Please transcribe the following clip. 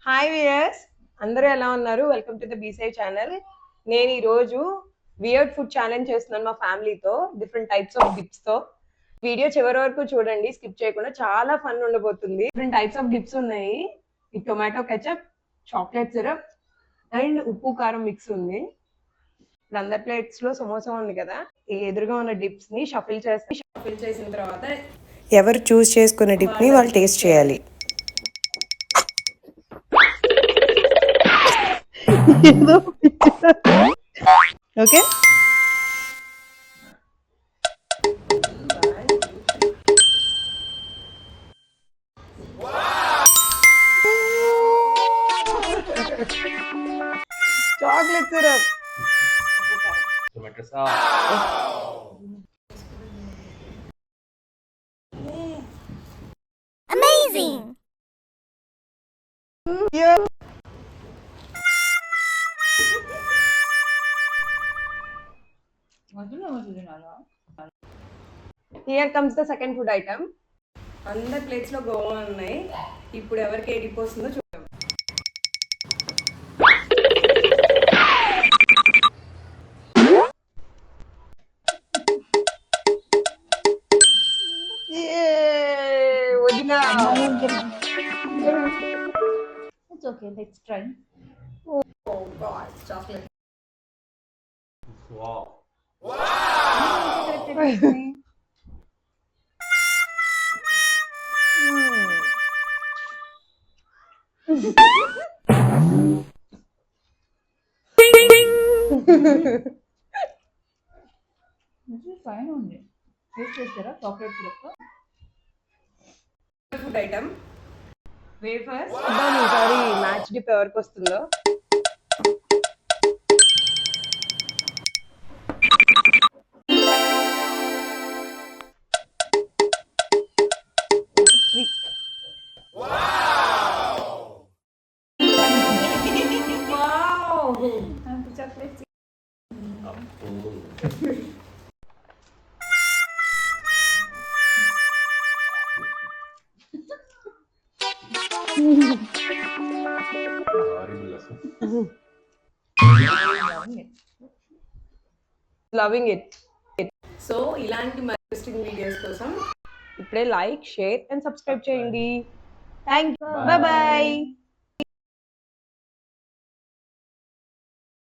Hi viewers, అందరూ ఎలా ఉన్నారు? వెల్కమ్ టు ద బీసై ఛానల్. నేను ఈరోజు వియర్డ్ ఫుడ్ ఛాలెంజ్ చేస్తున్నాను మా ఫ్యామిలీతో, డిఫరెంట్ టైప్స్ ఆఫ్ డిప్స్ తో. వీడియో చివరి వరకు చూడండి, స్కిప్ చేయకుండా. చాలా ఫన్ ఉండబోతుంది. డిఫరెంట్ టైప్స్ ఆఫ్ డిప్స్ ఉన్నాయి. ఈ tomato ketchup, chocolate syrup and ఉప్పు కారం మిక్స్ ఉంది. ఇప్పుడు అందరి ప్లేట్స్ లో సమోసా ఉంది కదా, ఈ ఎదురుగా ఉన్న డిప్స్ ని షఫిల్ చేసిన తర్వాత ఎవరు చూస్ చేసుకున్న డిప్ ని వాళ్ళు టేస్ట్ చేయాలి. Okay, chocolate syrup, tomato sauce. Amazing! Here comes the second food item. అందరి ప్లేట్స్ లో గోవా ఉన్నాయి. ఇప్పుడు ఎవరికి ఏ డిప్ వస్తుందో చూద్దాం. వదినా, It's okay, let's try. oh god, chocolate. Wow. This is fine only. Taste చేస్తారా చాక్లెట్ సిరప్ తో? Food item wafers. ఈసారి మ్యాచ్ డిప్ ఎవరికి వస్తుందో. నాకు చాక్లెట్ లవింగ్ ఇట్. సో ఇలాంటి ఇంట్రెస్టింగ్ వీడియోస్ కోసం ఇప్పుడే లైక్, షేర్ అండ్ సబ్స్క్రైబ్ చేయండి. Thank you. Bye bye.